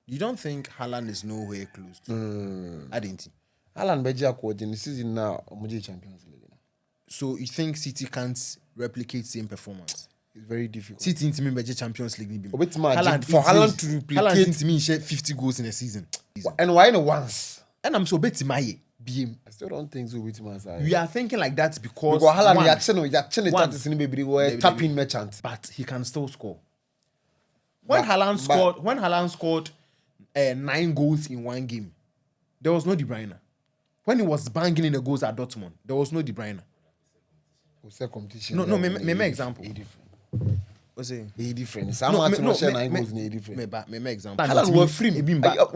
You don't think Haaland is nowhere close to? I didn't. Haaland beji akwa in the season now, Omoji Champions League. So you think City can't replicate same performance? It's very difficult. City into me beji Champions League. For Haaland to replicate, Haaland into me share 50 goals in a season. And why no once? And I'm so bet my BM. I still don't think so with my side. We are thinking like that because Haaland tapping merchant, but he can still score. When Haaland scored 9 goals in one game, there was no De Bruyne. When he was banging in the goals at Dortmund, there was no De Bruyne. Competition. No, me example. What's it? Different. Some match no share 9 goals in different. Me example. Haaland were free.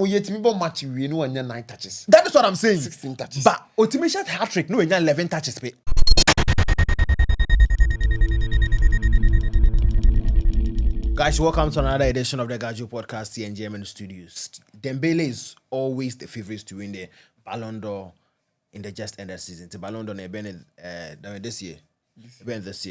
Yet me match we no 9 touches. That is what I'm saying. 16 touches. But ultimate hat-trick no 11 touches. Guys, welcome to another edition of the Gajo Podcast here in German studios. Dembele is always the favorite to win the Ballon d'Or in the just ended season. The Ballon d'Or this year.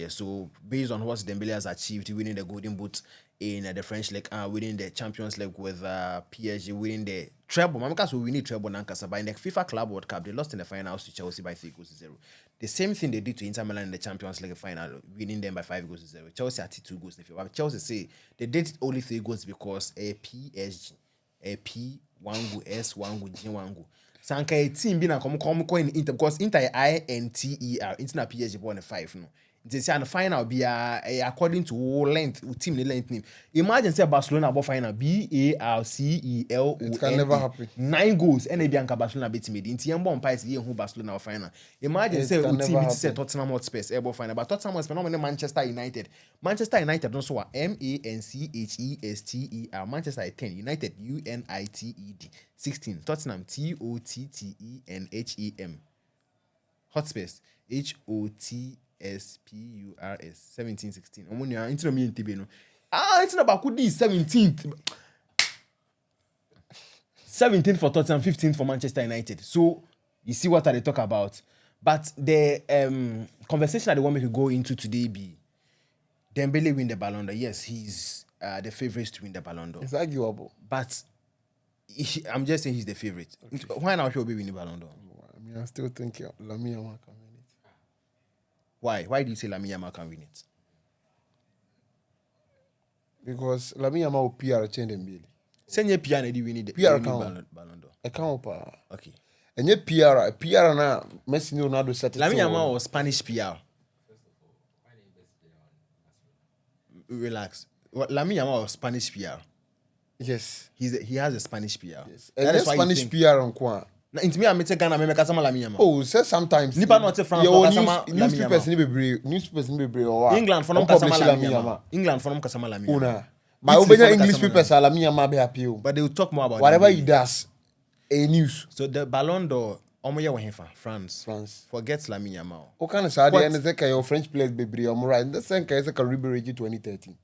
So based on what Dembele has achieved, winning the Golden Boot in the French League, winning the Champions League with PSG, winning the treble. Because we need treble Nankasa, but in the FIFA Club World Cup, they lost in the finals to Chelsea by 3-0. The same thing they did to Inter Milan in the Champions League final, winning them by 5-0. Chelsea had 2 goals. But Chelsea say they did only 3 goals because a PSG, a P, 1 goal, S, 1 goal, G, 1 goal. Sanka a team being a come in Inter because Inter INTER, Inter PSG born a 5 no. They say the final be according to length, team length name. Imagine say Barcelona about final BARCELON. It can never happen. 9 goals and Bianca Barcelona beat me. Inti Yambon Pies who Barcelona final. Imagine say team say Tottenham Hotspur able final, but Tottenham Hotspur no Manchester United. Manchester United don't so MANCHESTER. Manchester 10, United UNITED 16. Tottenham TOTTENHEM. Hotspurs HOTSPURS 17-16. Omonia into me no. It's not about could 17th. 17th for Tottenham, 15th for Manchester United. So you see what they talk about. But the conversation that they want me to go into today be Dembele win the Ballon d'Or. Yes, he's the favorite to win the Ballon d'Or. It's arguable. But I'm just saying he's the favorite. Okay. Why not he'll be winning the Ballon d'Or? I mean, I still think Lamine Yamal can win it. Why? Why do you say Lamine Yamal can win it? Because Lamine Yamal will PR change Dembele. Send your PR and win the PR Ballon d'Or. I can't pa. Okay. And your PR na Messi-Ronaldo set it. Lamine Yamal was Spanish PR. Relax. Lamine Yamal was Spanish PR. Yes. He has a Spanish PR. Yes. And that Spanish PR on kwa. Na intimi amete Ghana me kasama Lamine Yamal. Oh, say sometimes. Nipa no te France kasama newspapers ni bebre o. England for them kasama Lamine Yamal. England for them kasama Lamine Yamal. Una. My obenya English papers Lamine Yamal be happy. But they will talk more about whatever he does. A news. So the Ballon d'Or omoye wo hefa France. Forget Lamine Yamal. O kan say dey na say your French players bebre o right. The same case like Ribery 2013.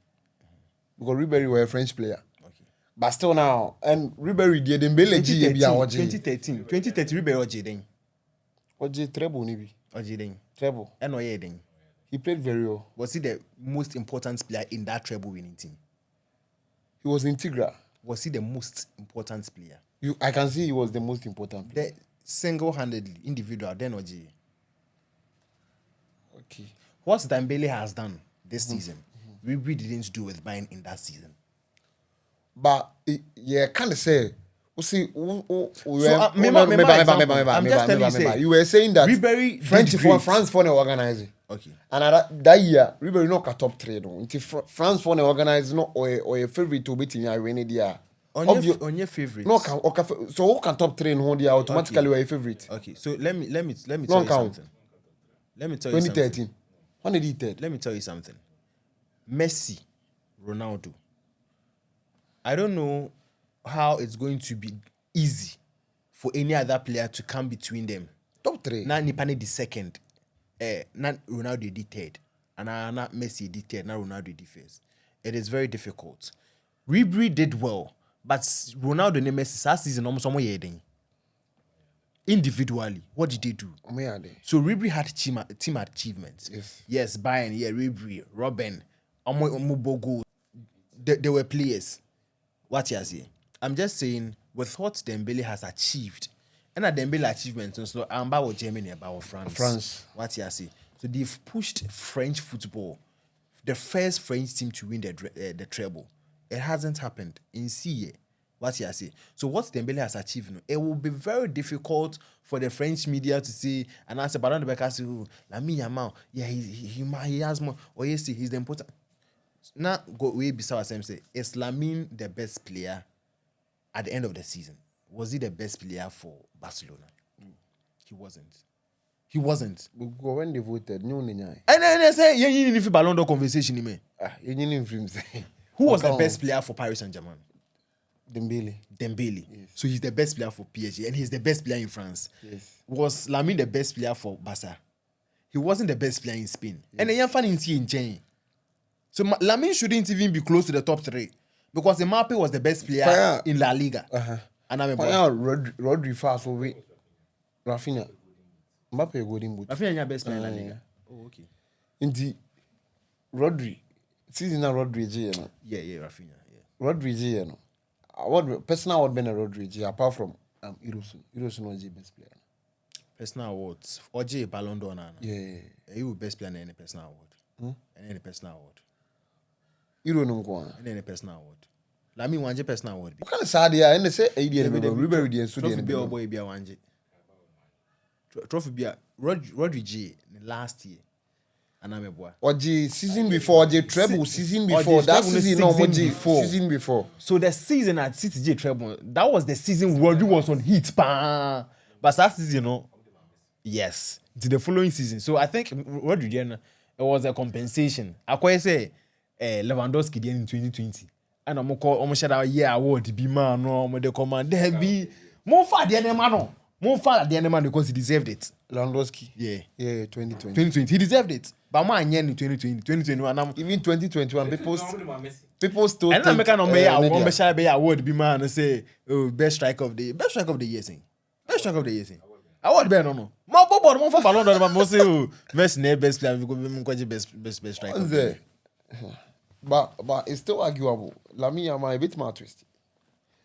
Because Ribery were a French player. But still now, and Ribery did Dembele 2013 Ribery oje den. Oje treble ni bi. Oje den. Treble. And oye den. He played very well. Was he the most important player in that treble winning team? He was integral. Was he the most important player? I can see he was the most important player. The single-handedly, individual, then oje. Okay. What Dembele has done this season, Ribery didn't do with Bayern in that season. But yeah, kind of say, I'm just telling you, you were saying that Ribery France for the organizing. Okay. And that year, Ribery not a top trade. France for the organizing or a favorite to beat in your winning year. On your favorite. No, so who can top train hold you automatically your favorite? Okay. So let me tell you something. Let me tell you 2013. When did he tell? Let me tell you something. Messi, Ronaldo. I don't know how it's going to be easy for any other player to come between them. Top 3. Now Nipane the second. Not Ronaldo the third. And not Messi the third. Now Ronaldo the first. It is very difficult. Ribery did well. But Ronaldo and Messi last season almost somewhere heading. Individually, what did they do? So Ribery had team achievements. Yes, Bayern, Ribery, Robben, Mubogo. They were players. What you say? I'm just saying, with what Dembele has achieved, and a Dembele achievement, so I'm about Germany, about France. What you see? So they've pushed French football, the first French team to win the treble. It hasn't happened in CA. What you see? So what Dembele has achieved, it will be very difficult for the French media to say and answer. But on the back, I say, Lamine Yamal, yeah, he has more. Or yes, he's the important. Now go way beside us. Say, is Lamine the best player at the end of the season? Was he the best player for Barcelona? He wasn't. He wasn't. Because when they voted, no, and I say, you need to Ballon d'Or conversation, me. Who was the best player for Paris Saint-Germain? Dembele. Yes. So he's the best player for PSG, and he's the best player in France. Yes. Was Lamine the best player for Barca? He wasn't the best player in Spain. Yes. And then fan in Spain. So Lamine shouldn't even be close to the top 3 because Mbappé was the best player in La Liga. And I'm Rodri fast for we. Rafinha. Mbappé golden boot. Rafinha your best player in La Liga. Oh, okay. Indeed, Rodri. Season Rodri G, you know. Yeah, Rafinha. Yeah. Rodri G, you know. What personal award been a Rodri G apart from Irosun. Irosun was the best player. Personal awards. OJ Ballon d'Or. Yeah. You best player in any personal award. Any personal award. Iro no kwa. Any personal award. Lamine wanje personal award. What kind of sad yeah? And they say Ribery the Sudan. Trophy be boy be wanje. Trophy be Rodri G last year. Or the season before, the treble season before, that season no more season before. So the season at City J treble, that was the season Rodri was on heat, but that season, you know, yes, to the following season. So I think Rodri, it was a compensation. I quite say Lewandowski in 2020, and I'm gonna shout out award be man no, I'm the command there be more far the enemy man. More far at the end man because he deserved it. Lewandowski. Yeah, 2020. He deserved it. But man, in 2020, 2021, even 2021, people still. And I'm making a share be award be man and say, oh, best striker of the year, best striker of the year. Award be no. More for Ballon d'Or, but say oh, best player because best striker. But it's still arguable. Lamine Yamal a bit more twisted.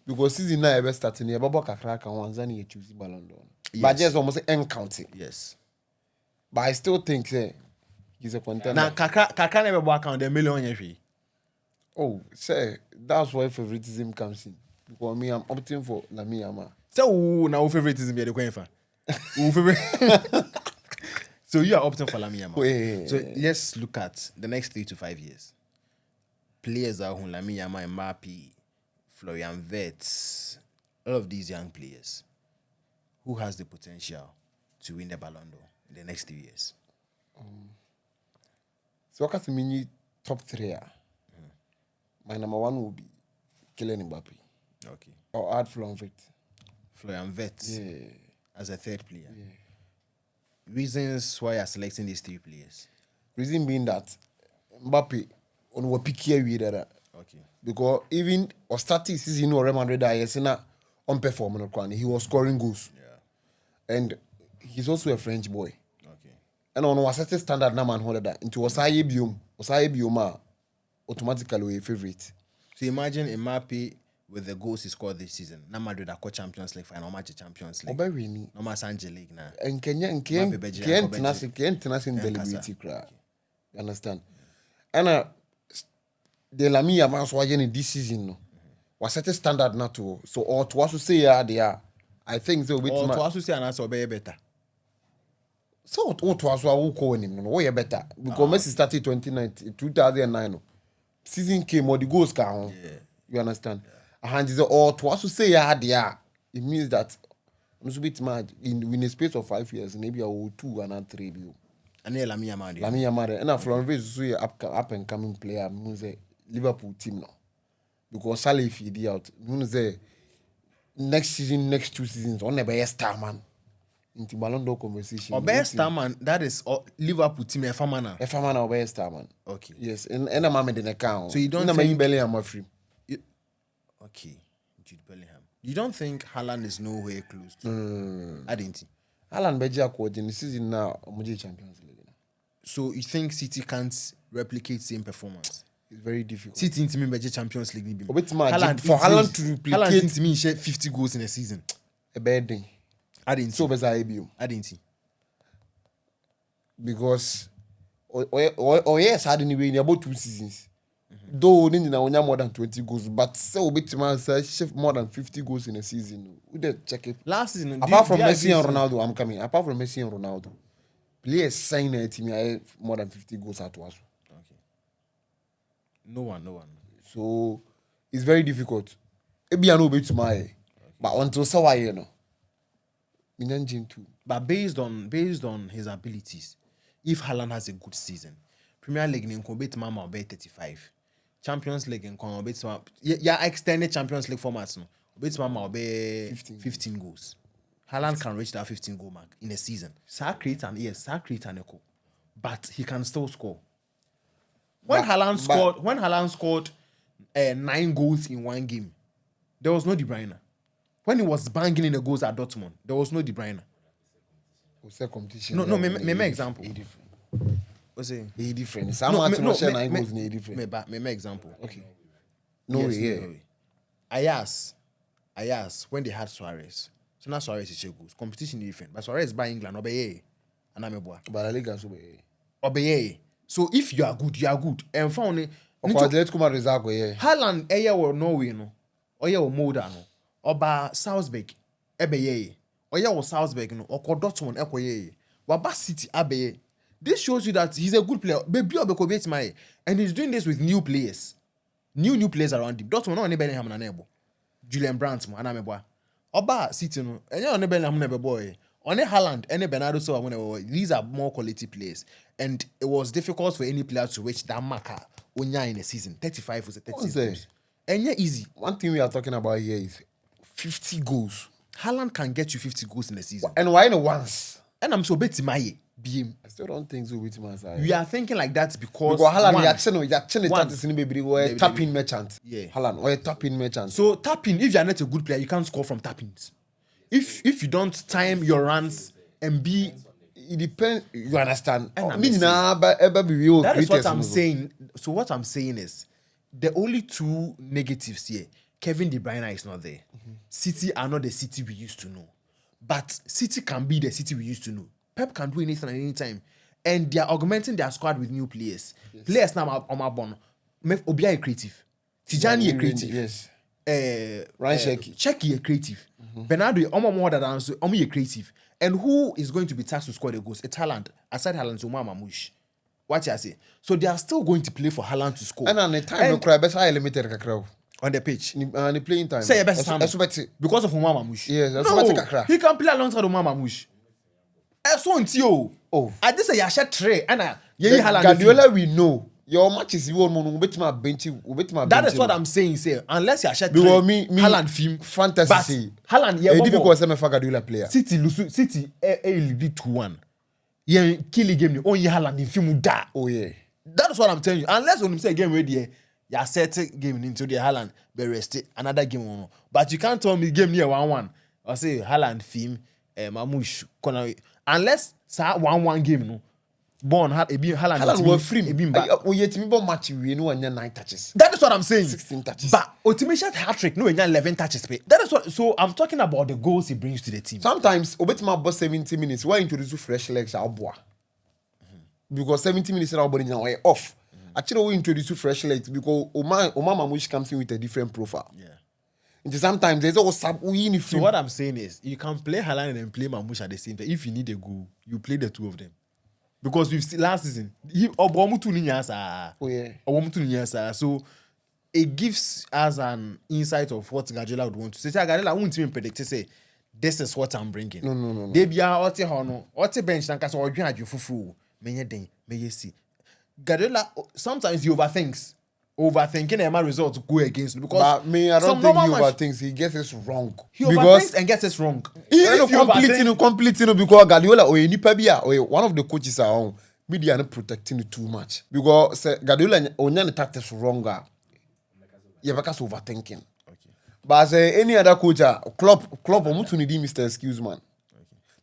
Because season now ever starting here, Bobo Kakra can once and he choose Ballon d'Or. But just almost uncounted. Yes. But I still think he's a contender. Now Kakra never work on the million. Oh, say that's why favoritism comes in. Because me, I'm opting for Lamine Yamal. So now favoritism be the going for. So you are opting for Lamine Yamal. So let's look at the next 3 to 5 years. Players are who Lamine Yamal, Mbappé, Florian Wirtz, all of these young players, who has the potential to win the Ballon d'Or in the next 3 years? So what can mean top 3? My number 1 will be Kylian Mbappé. Okay. Or add Florian Wirtz. Florian Wirtz. Yeah. As a 3rd player. Yeah. Reasons why you're selecting these 3 players? Reason being that Mbappé on what pick here with that. Okay. Because even or starting season or Real Madrid on performing, he was scoring goals. Yeah. And he's also a French boy. Okay. And on a certain standard na man hold that into Osayi Bioma automatically a favorite. So imagine Mbappé with the goals he scored this season. Na Madrid are Champions League final match Champions League. Obewini. No match Angel League na. And Kenya tenacity deliberity cry. You understand? And the Lamine Yamal so again this season no. Was set a standard na to so or to also say they are. I think so with to also say an answer be better. So what to also who call him no way better because Messi started 2009 no. Season came or the goals can. Yeah. You understand? Yeah. And or to also say they are. It means that in a space of 5 years maybe I will 2 and 3 view. And Lamine Yamal. Lamine Yamal and Florian Wirtz is up and coming player means Liverpool team now. Because Salah if he out means next season, next 2 seasons, on the best star man. Into Ballon d'Or conversation. Or best star man, that is Liverpool team a famana. A famana or best star man. Okay. Yes, and a man in account. So you don't think Bellingham free. Okay, Jude Bellingham. You don't think Haaland is nowhere close to? I didn't. Haaland Beja quote in the season now, Champions League. So you think City can't replicate same performance? It's very difficult. City into me Champions League. For Haaland to replicate Haaland into me share 50 goals in a season. A bad thing. I didn't. So better IBU. I didn't. Because yes, I didn't win about 2 seasons. Though didn't know more than 20 goals, but so bit man shift more than 50 goals in a season. We did check it. Last season, apart from Messi and Ronaldo, I'm coming. Apart from Messi and Ronaldo, players sign a team I more than 50 goals at once. Okay. No one. So it's very difficult. It be an obey to my, but until so I you know, too. But based on his abilities, if Haaland has a good season, Premier League in Kobe Mama will be 35. Champions League in Kobe extended Champions League formats no. Obet Mama will be 15 goals. Haaland can reach that 15 goal mark in a season. Sir create an echo. But he can still score. When Haaland scored 9 goals in one game, there was no De Bruyne. When he was banging in the goals at Dortmund, there was no De Bruyne. Competition. No, me example. What's it? He different. Some match no, 9 goals in different. Me example. Okay. No way. Ayas, when they had Suarez. So now Suarez is goals. Competition is different. But Suarez by England, obey. And I'm a boy. But La Liga obey. So if you are good, you are good. And finally, Haaland, or Norway, no. Or or Moda, no. Or by Salzburg, ebeye. Or Salzburg, no. Or Dortmund, ekoye. Waba City, abeye. This shows you that he's a good player. And he's doing this with new players. New players around him. Dortmund, no one Bellingham na nebo. Julian Brandt, mo anameboa. Oba City, no. Enye one Bellingham na boy. On Haaland, any Bernardo Silva, these are more quality players. And it was difficult for any player to reach that marker in a season. 35 was a 36 goals. And yeah, easy. One thing we are talking about here is 50 goals. Haaland can get you 50 goals in a season. And why not once? And I'm so betting my BM. I still don't think so with my side. We are thinking like that because Haaland, you're tapping merchant. Yeah. Haaland, or a tapping merchant. So tapping, if you're not a good player, you can't score from tappings. If you don't time your runs and be, it depends. You understand? That is what I'm saying. So what I'm saying is, the only 2 negatives here. Kevin De Bruyne is not there. City are not the City we used to know, but City can be the City we used to know. Pep can do anything at any time, and they are augmenting their squad with new players. Yes. Players now on my bond. Obia is creative. Tijani is creative. Yes. Ryan Sheki is creative. Bernardo more than so is creative. And who is going to be tasked to score the goals? It's Haaland. Aside Haaland, so Mamush. What you say? So they are still going to play for Haaland to score. And on the time, no cry. Best I limited kakra on the pitch. On the playing time. Say best time. Because of Mamush. Yes, no, he can play alongside Mamush. Oh, I just say I share tray. Anna, Guardiola we know. Your match is you on bench. That is what I'm saying. Say unless you share tray. Haaland film fantasy. Haaland yeah. Difficult to for Guardiola player. City lead 2-1. Yeah, kill game ni on Haaland in film da. Oh yeah. That is what I'm telling you. Unless when you say game ready, you set game into the Haaland, be rest another game on. But you can't tell me game near 1-1. I say Haaland film Mamush corner. Unless 1-1 game no. Born had a Haaland were free. Yet me match we no 9 touches. That is what I'm saying. 16 touches. But ultimate hat-trick no 11 touches. That is what. So I'm talking about the goals he brings to the team. Sometimes obetima boss 70 minutes. Why introduce fresh legs aboa? Because 70 minutes now body now off. Actually we introduce fresh legs because Oma Mamush comes in with a different profile. Yeah. And sometimes there's also some So what I'm saying is you can play Haaland and play Mamush at the same time. If you need a goal, you play the 2 of them. Because we've seen last season, so it gives us an insight of what Guardiola would want to say. Guardiola won't even predict to say, this is what I'm bringing. No. They be ote bench and or you fufu. May see. Guardiola sometimes he overthinks. Overthinking and my results go against him because I don't think he overthinks. He gets it wrong. He overthinks and gets it wrong. Completely because Guardiola or any pabia or one of the coaches are on media not protecting it too much because Guardiola only tactics wronger. You have overthinking. Okay. But any other coach, Klopp, Mr. Excuse man.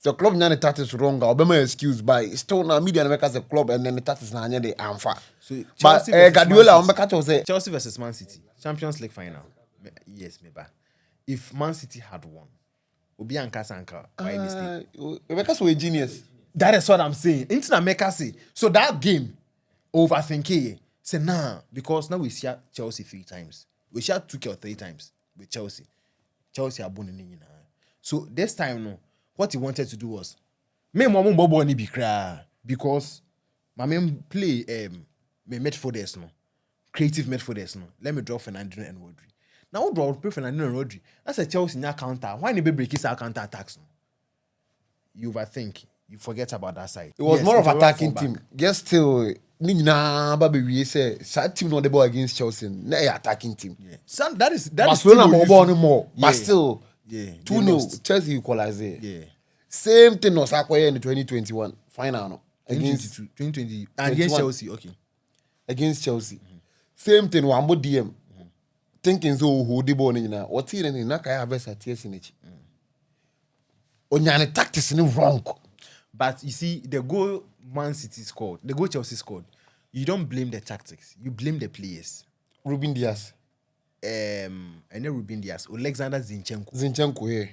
The club nyane tactics wrong. I'll be my excuse by still now media make us a club and then the tactics na nyane the amfa. So But Chelsea versus Guardiola Man on City. catch us say Chelsea versus Man City, Champions League final. Yes, maybe. If Man City had won, Obi and Kasanka, why mistake? because we're genius. That is what I'm saying. Into America say. So that game, overthinking. Say nah, because now we share Chelsea 3 times. We share 2 or 3 times with Chelsea. Chelsea are born in. So this time, no, what he wanted to do was, me mama bobo ni be cry because my main play me midfielders no, creative midfielders no. Let me draw Fernandinho and Rodri. Now draw Fernandinho and Rodri. That's a Chelsea near counter. Why need be break his counter attacks no? You overthink. You forget about that side. It was more of it's a attacking fallback. team. Guess still Nina Baby we say sad team not the ball against Chelsea. Na attacking team. Yeah. So that is Barcelona still more a ball useful- more. Yeah. But still Yeah. 2-0 Chelsea equalize it. Yeah. Same thing was acquired in the 2021 final no, against 2020 against 21. Chelsea. Okay. against Chelsea. Same thing Wambo DM. Thinking so who the ball na what here ni na kai harvest at yes in it. Onyane tactics ni wrong. But you see, the goal Man City scored, the goal Chelsea scored, you don't blame the tactics. You blame the players. Ruben Diaz. And then Ruben Diaz, Alexander Zinchenko yeah.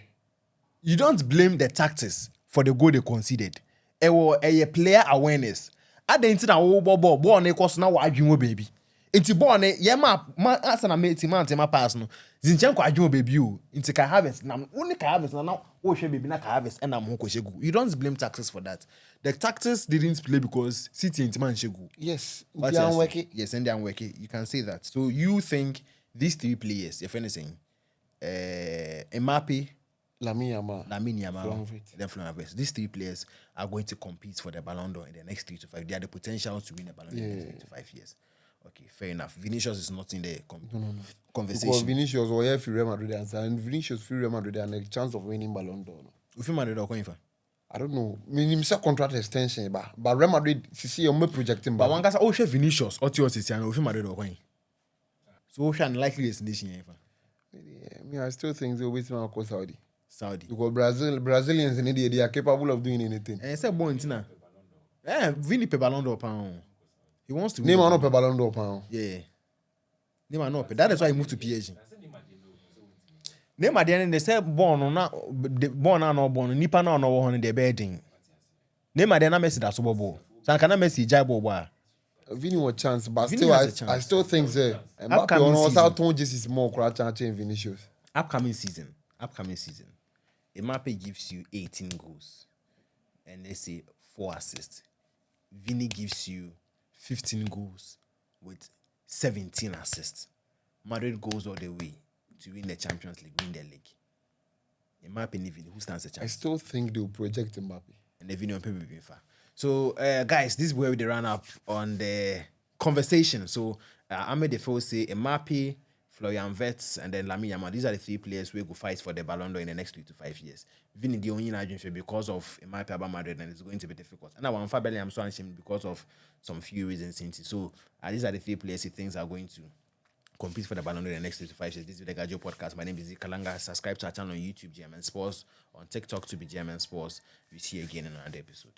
You don't blame the tactics for the goal they conceded. A player awareness. At the internet, ball ne cost now adwuma baby. It's ball ne yema asana me team pass no. Zinchenko adwuma baby o. Into Kai Havertz na only Kai Havertz na now o hwe baby na Kai Havertz and am ho shegu. You don't blame tactics for that. The tactics didn't play because City and man shegu. Yes. What's They your are say? working. Yes, and they are working. You can say that. So you think these 3 players, if anything, Mbappé, Lamine Yamal. Lamine Yamal, Florian Wirtz. then Florian Wirtz. These 3 players are going to compete for the Ballon d'Or in the next 3 to 5. They have the potential to win the Ballon d'Or in the next 3 to 5 years. Okay, fair enough. Vinicius is not in the conversation. Because Vinicius was here for Real Madrid and Vinicius for Real Madrid and a chance of winning Ballon d'Or. If you Madrid are going for. I don't know. Meaning contract extension, but Real Madrid, see, I'm projecting. But one guy say, oh, she Vinicius, or Tio Sisiano, if you Madrid are going. So, what's unlikely destination here? I still think they'll wait to go Saudi. Saudi. Because Brazilians in India, they are capable of doing anything. And say, born Tina. Vini pe Ballon d'Or pound. He wants to win. Name the one Ballon up a Ballon d'Or pound. Yeah. Neymar no. That is why he moved to PSG. Neymar then they say born na born na no born nipa na no wo ho the bedding. Neymar then na Messi that Super Bowl. So can Messi jai ball boy. Vinny was chance, but Vinny still, has a chance. I still think Mbappe Upcoming on season. also told Jesus is more crowd chance in Vinicius. Upcoming season. Mbappe gives you 18 goals. And let's say 4 assists. Vinny gives you 15 goals with 17 assists. Madrid goes all the way to win the Champions League, win the league. Mbappe and Vinny, who stands a I chance? still think they'll project Mbappe. And the Vinny on paper being far. So, guys, this is where we run up on the conversation. So, I made the first say Mbappe, Florian Wirtz, and then Lamine Yamal. These are the 3 players who will fight for the Ballon d'Or in the next 3 to 5 years. Vinny, the only Nigerian because of Mbappe about Madrid, and it's going to be difficult. And I want Fabelli, I'm so ashamed because of some few reasons. So, these are the 3 players he thinks are going to compete for the Ballon d'Or in the next 3 to 5 years. This is the Gajo Podcast. My name is Kalanga. Subscribe to our channel on YouTube, GMN Sports, on TikTok to be GMN Sports. We see you again in another episode.